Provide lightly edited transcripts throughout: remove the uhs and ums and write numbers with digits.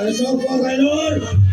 Eso fue valor.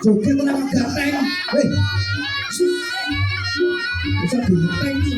joget ora gateng. Hei. Bisa gateng iki.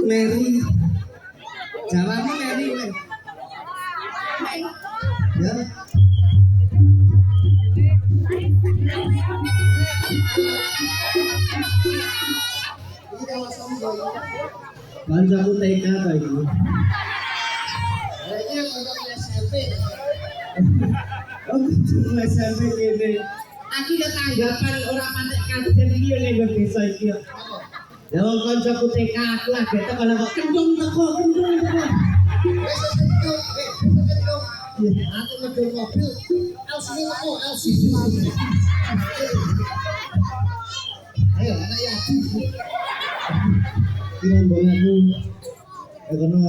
Mary, jawabannya Mary, ya. Kancaku TK kayak gitu. Kayaknya untuk SMP. Oh, cuma SMP gini. Aku udah tanggapan orang pandai kajian dia nih gue bisa iki. Ya wong kancaku TK aku lah gitu kalau kok kendung teko. Besok ketuk. Aku ngedol mobil. LC-nya kok LC. Ayo, anak ya. Ini ngomong aku. Ekono.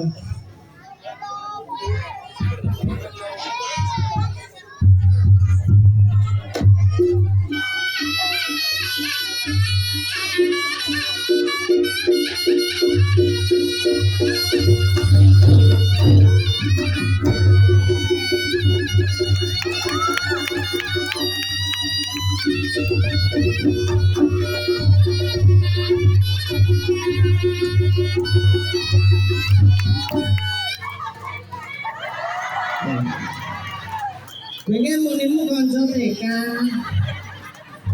Pengen menimu konco TK.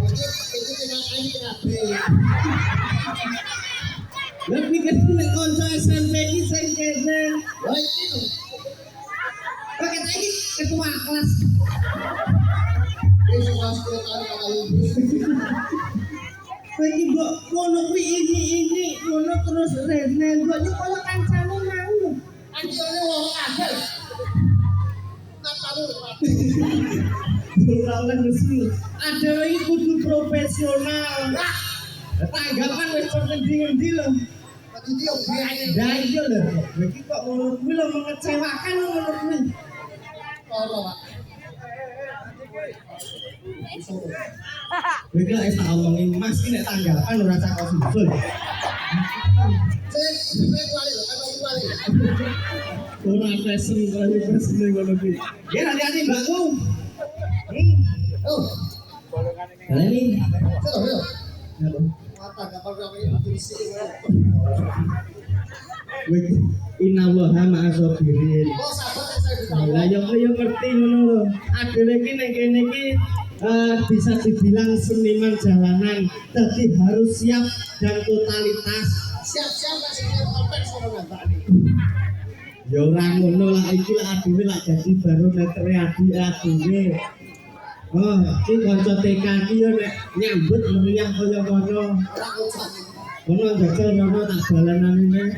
Itu tidak kain KB. Lebih kecil konco SMP ini saya kene. Wah itu. Pakai tadi ketua kelas. Besok kelas 10 tahun bakal lulus. Lagi mbok ngono kuwi ini ngono terus rene mbok yo kaya kancane mau. Anjirnya wong akeh. Natalu. Ora mesti. Ada iki kudu profesional. Tanggapan wis kok ngendi-endi lho. Tadi dia biaya. Lah iya lho. Iki kok ngono kuwi lho mengecewakan ngono kuwi. Ora, Pak. Kowe iki lek tak omongin Mas iki nek tanggapan ora cak kok susul. Saya kuali lho, kan kuali. Ora pesen kaya pesen ngono kuwi. Ya hati-hati Mbakku. Oh, Ini. ayo. Napa? Mata enggak perlu ini tulis ini. Wih, inawaha ma'asobirin. Oh, sabar saya ditahu. Lah yo ngerti ngono lho. Adewe iki nek kene iki bisa dibilang seniman jalanan, tapi harus siap dan totalitas. Siap-siap masih punya topeng sama Mbak nih. Ya ora ngono lah iki lah adewe lak jadi barometer adewe. Oh, iki kanca TK iki yo nek nyambut mriyang kaya ngono. Ora ucap. Ngono jajal ngono tak balanane.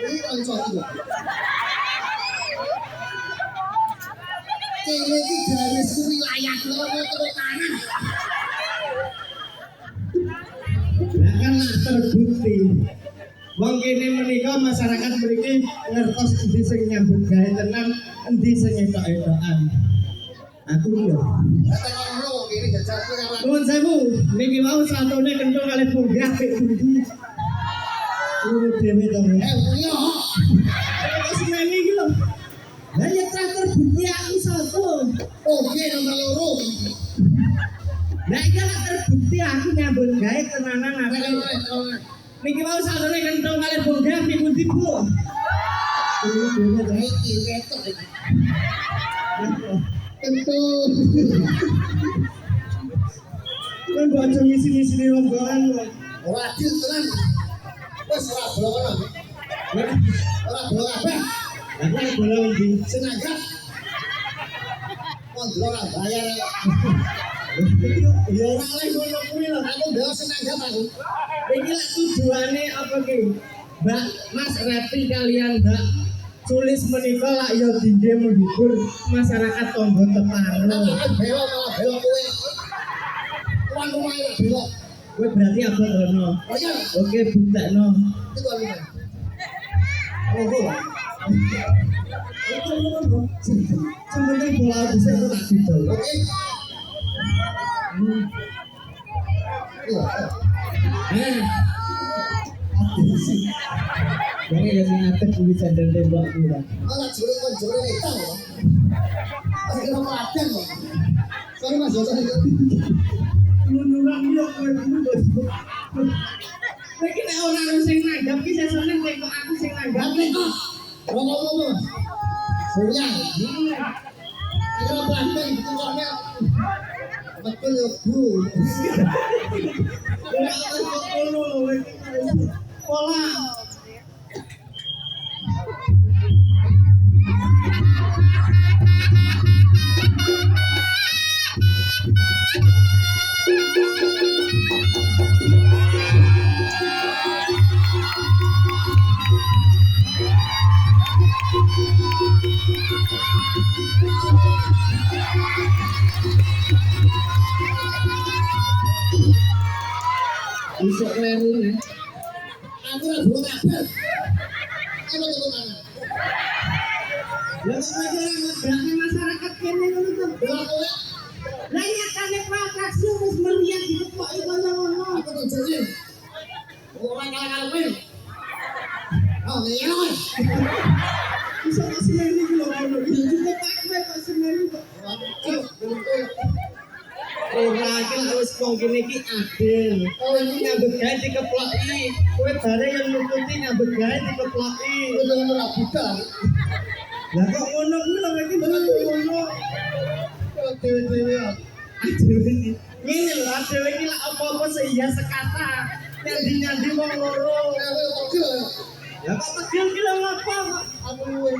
Ini kanca iki. Kene iki garis wilayah loro Kerokanan. Lah kan lah terbukti. Wong kene menika masyarakat mriki ngertos endi sing nyambut gawe tenan, endi sing etok-etokan. Aku lho. Kata lo kiri jajal kowe karo aku. Nuwun sewu, niki mau satone kenthong kalih bunggah pek pundi. Kuwi dhewe to. Iya. Wis semeni iki lho. Lah ya traktor bukti aku satu. Oke nomor loro. Lah iki lak terbukti aku nyambut gawe tenanan aku. Niki mau satone kenthong kalih bunggah pek pundi, Bu? Kuwi dhewe to. Iki ketok iki. Tentu. Kan baca ngisi-ngisi rombongan lho. Ora adil tenan. Wes ora blok. Ora blok kabeh. Aku bola ndi? Senanggap. Kontrol ora bayar. Ya ora oleh ngono kuwi lho. Aku ndelok senanggap aku. Iki lak tujuane apa ki? Mbak Mas Repi kalian Mbak Sulis menika lak ya dingge menghibur masyarakat Tonggo Teparo. Aku belok malah belok kowe. Tuan rumah ini belok. Kowe berarti abot rono. Oh iya. Oke, buktekno. Itu tuan rumah. Oh, Bu. Itu ngono. Sementing bola bisa kok tak didol. Oke. Iya. Jadi ya sing ngadeg kuwi sandal tembok kuwi. Malah jero kon jero itu. Pas kira paten kok. Sorry Mas, jasa itu. Nunurang yo kowe kuwi. Kowe ki nek ora ono sing nanggap ki sesone kok aku sing nanggap. Tapi kok ngomong-ngomong. Surya. Kira paten itu koknya. Betul ya, Bro. Ora ono kowe ki pola. Isuk kleru ne. Aku ora belum kabeh. Apa tepuk tangan? Lah kok ora ngebrake masyarakat kene ngono to. Belok kowe. Lah nyatane atraksi wis meriah dikepoki kaya ngono. Aku tunjukin. Ora kalah kowe. Oh, iya kowe. Bisa semeni iki lho ngono. Iki juga tak kowe kok semeni kok. Ora iki lak wis wong kene iki adil. Oh iki nyambut gawe dikeploki. Kowe bare yang nututi nyambut gawe dikeploki. Itu ora buta. Lah kok ngono kuwi lho iki bener ngono. Dewe-dewe. Adewe iki. Ngene lho adewe iki lak apa-apa sehingga sekata. Nyandi-nyandi wong loro. Dewe kecil. Lah kok tegel ki lho ngapa kok? Aku luwe.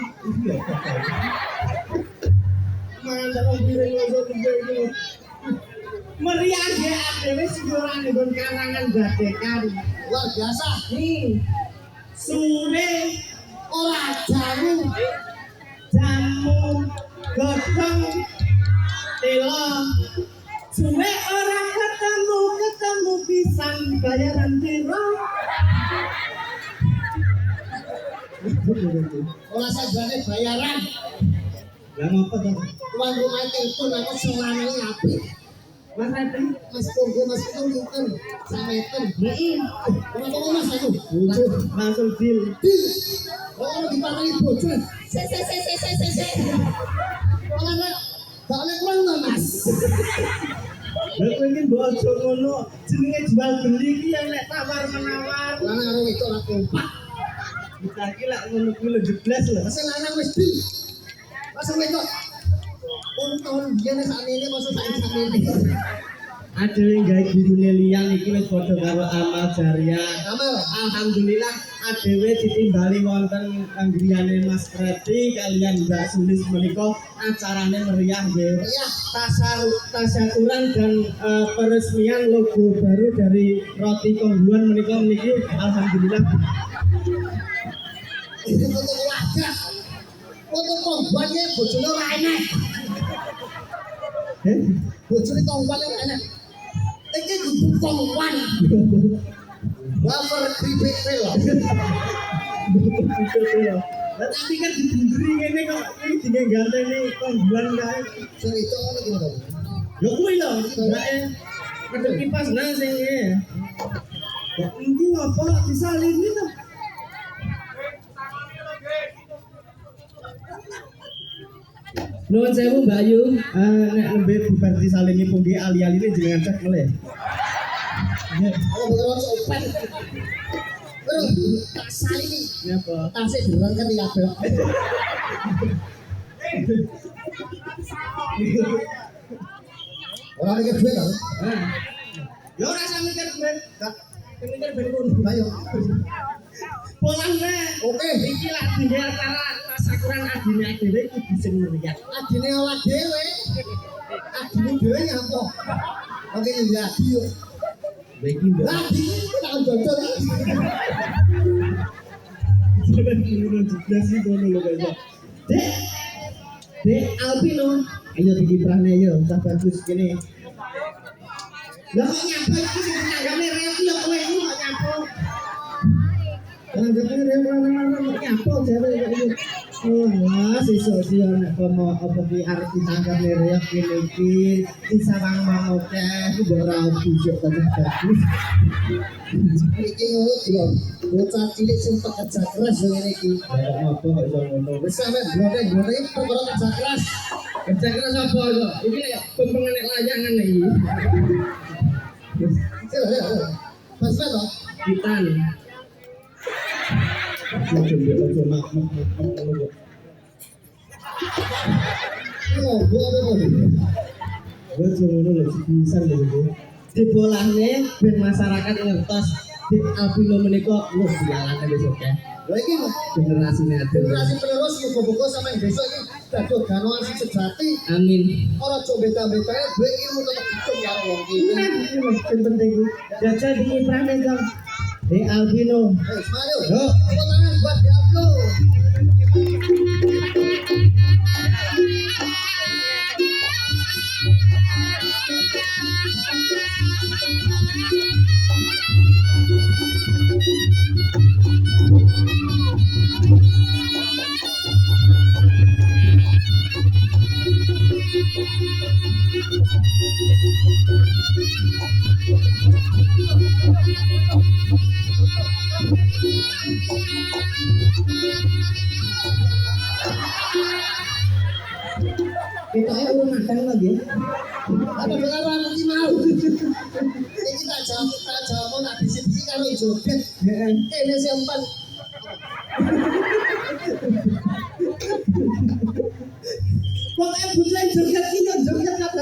Mangan tak piring lho iki. Meriah ya adewe sing ora nggon karangan badekan. Luar biasa. Nih. Sune Ora jamu. jamu godhong tela suwe ora ketemu pisan bayaran piro Ora sajane bayaran. lah ngapa to Tuan rumah telepon aku selama ini apik. Mas Repi Mas Tunggu, Mas Tunggu, sameter. heeh Berapa mas aku? langsung deal Oh, dipakai bocor. Se. Ora gak oleh kurang to, Mas. lha kowe iki mbok aja ngono jenenge jual beli iki nek tawar menawar Lanang karo itu ora kompak. kita iki lak ngono kuwi lho jeblas lho Mas lanang wis di. Mas wedok. Untung dia nek sakmene masuk sakmene. adewe gawe gurune liyan iki wis padha karo amal jariah. Amal. Alhamdulillah adewe ditimbali wonten anggriane Mas Kreti kalian Mbak Sulis menika acarane meriah nggih. Iya. Tasyakuran dan peresmian logo baru dari Roti Kongguan menika niki alhamdulillah. Itu foto keluarga. Foto kongguannya bojone ora enak. Bojone kongguan ora enak. Iki kudu kongguan. Wafer kripik lho. Tapi kan dibunderi ngene kok iki diganteni kongguan kae. Sing itu ono iki to. Yo kuwi lho, bae. Kedep kipas nang sing iki. Kok iki ngopo disalini to? Nuwun sewu Mbak Ayu, nek nembe bubar disalini punggi ali-aline jenengan cek meleh. Oh, bukan sopan. Bro, tak salini. Napa? Tasik dirangkat di kabel. Orang mikir duit kan? Ya ora sampe mikir ben. Mikir ben pun. Ayo. Polane. Oke. Iki lak dhewe acara tasakuran adine dhewe kudu sing meriah. Adine awak dhewe. Adine dhewe nyapa? Oke ya yo. Iki mbok. Adine tak jojol. Jangan dulu juga sih kono lho guys. Dek Alpino, ayo dikiprane yo, tak bagus kene. Lah kok nyapa iki sing tanggane rel yo kowe iki kok nyapa. Tanggane rel lanang nyapa jare kok iki. Oh, wah, sesuk sih nek kono apa ki arep ditanggane rel kene iki disawang mau akeh mbok ora busuk tenan bagus. Iki ngono lho. Bocah cilik sing pekerja keras ngene iki. Ya apa kok iso ngono. Wis sampe glore-glore perkara kerja keras. Kerja keras apa kok? Iki lek pempengen layangan iki. Pas to? Kitan. Ojo mak. Oh, apa kok? Ojo ngono lho bisa lho. Dibolahne ben masyarakat ngertos di Alpino menika wah dialane besok ya. Lha iki Generasine ade. generasi penerus muga-muga sampe besok iki dadi ganoan sing sejati. Amin. Ora cok beta-betane duwe ilmu tetep hidup karo wong iki. Nah, iki lho sing penting iki. Jajal di Ibrane Kang. Di Alpino. Wis mari. Yo. Tepuk tangan buat Diablo. Kita urung makan lagi. Apa sekarang iki mau? Iki tak jawab nak bisik-bisik karo joget. Kene sing empan. Pokoke bulan joget iki yo joget kabeh.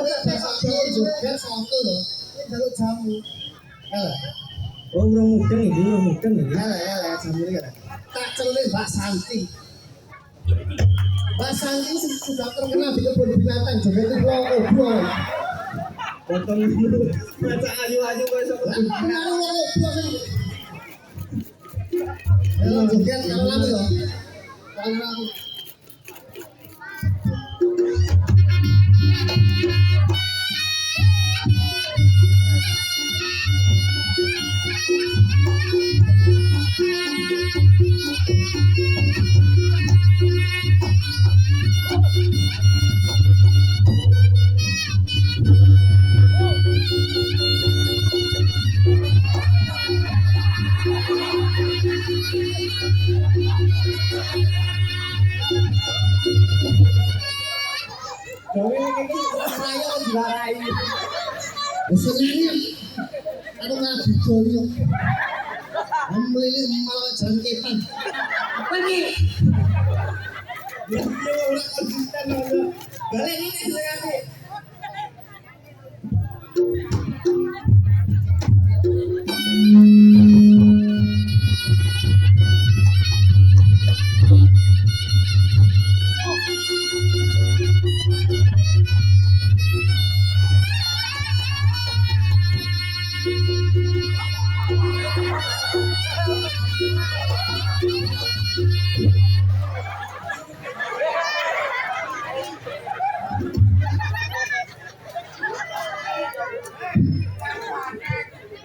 Joget satu lho. Ini jaluk jamu. Alah. Oh, urung mudeng iki. Alah, jamu iki. Tak celuk Mbak Santi. Mbak Santi sudah terkenal di kebun binatang joget itu obro. Potong dulu. Maca ayu-ayu kowe sok. Kenal obro sing. Halo joget karo lagu yo. Karo lagu. Kowe iki raya diwarai. Senengnya aku malah dijoli kok. Melilit malah jangkepan. Lagi. Ya ora konsisten lho. Balik ini sing apik.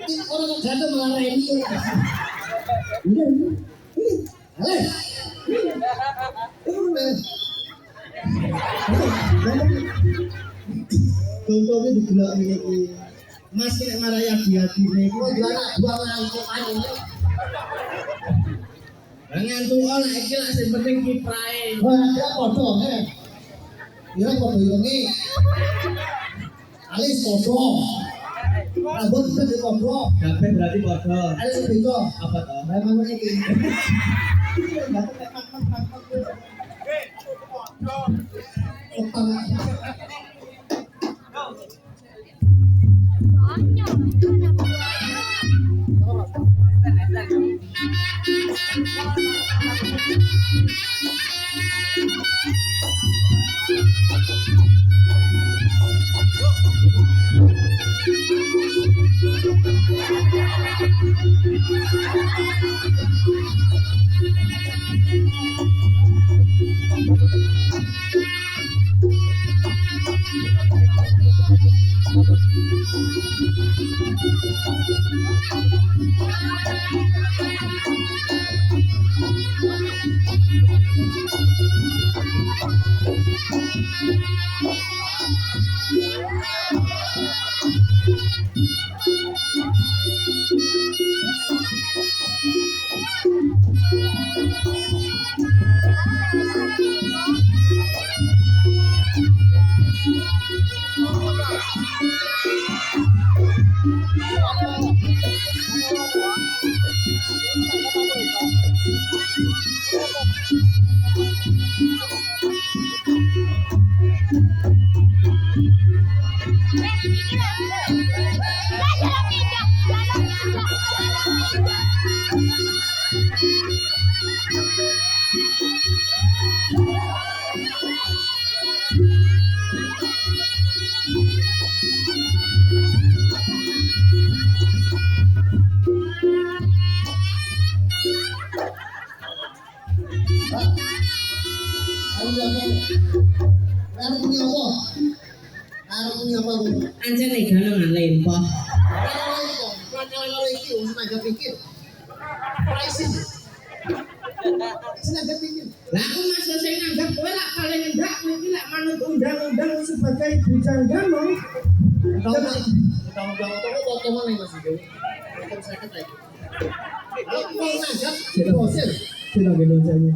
Ini orang ganteng malah remi. Iya. Halo. Contohnya di gelak ini masih nek maraya hati ini Kok anak buang ngantuk aja. ngantuk ora iki lak sing penting kiprahe Wah, ya podo, ya podo ini. Alis podo. Rambut itu podo. kabeh berarti padha Alis beda. apa to Memang ini. Utang. Arep punya apa? Arep punya apa aku? ancen nek ganangan lempah Kalau iki wis naga pikir. Pricing. Naga pikir. lah aku masuk sing nanggap kowe lak paling ndak iki lak manut undang-undang sebagai bujangga mau Undang-undang apa kok mana Mas iki? Kan sakit lagi. Aku naga bosen. sira gelo jamu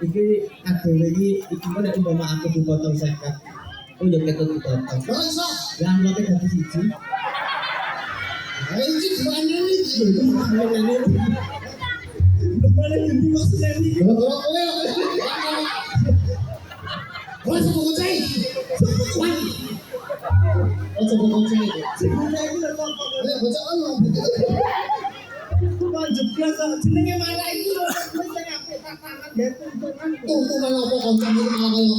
iki adewe iki kok nek umpama aku dipotong 50 oh ya ketut dipotong Kok iso? lah amloke dadi siji Iki duane iki. Kepala gede maksudnya ini Kalau kowe. Wah, sebut kucing. Wah. Oh, sebut kucing itu. sebenarnya ini lho kok Bocah ono. kok jeblas kok jenenge marah iki lho wis sing apik tatanan ya tuntunan Tuntunan apa kancan iki malah koyo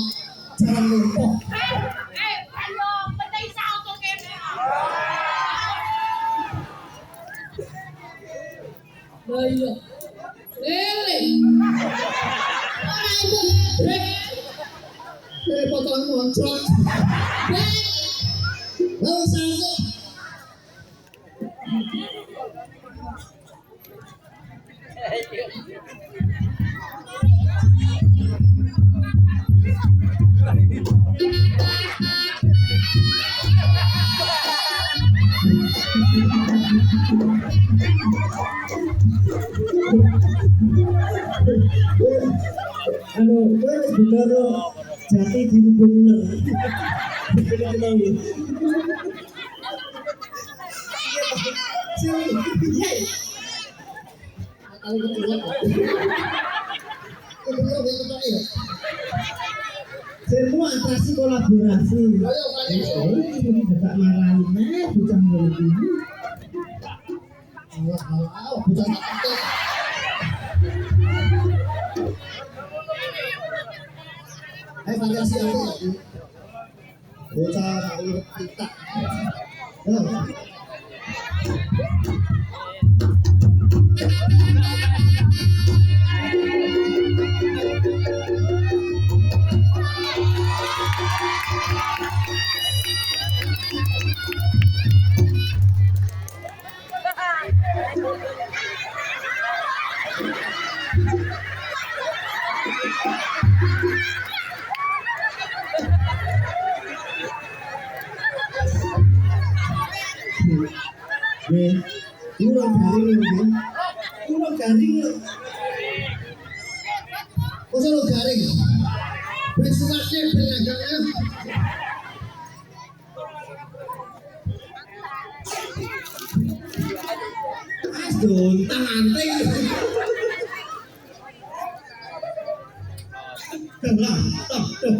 jalan lumpuh. Ayo, penting salto kene. Lah iya. Lele. Ora ibu. Potongan moncrot. Lah salto. anu kowe wis bicara jati diri bener bener tenang ya Kalau kedua. Kedua betul ya. semua atraksi kolaborasi Ayo kali. ini dapat marani nah bocah ngene iki Allah, bocah sakit. Variasi apa ya? Bocah urut kita. Nggih. Kurang garing lho, nggih. Kurang garing lho. Masa lo garing? Bersuasnya beragangnya. Mas dontang anting. Kelah, tak, tak,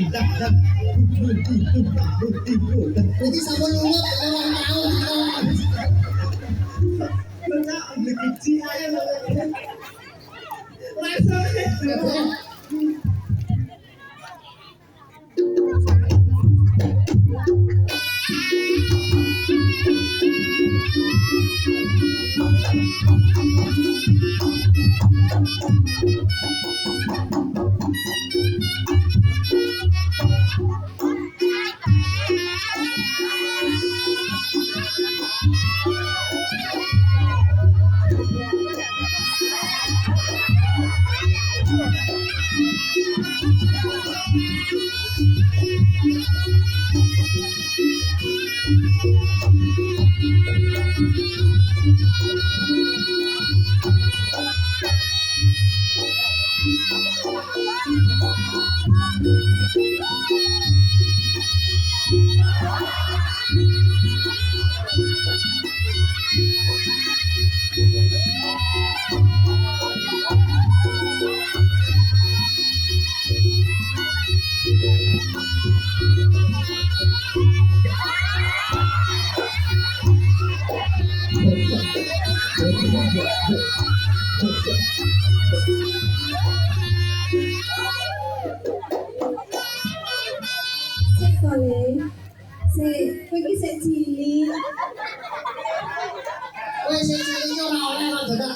tak, tak, dah. Jadi sama lunga orang tahu. Benar, begitu aja. Langsung. Sekole, kowe iki sik cilik. Wes sing cilik ora oleh kok dadak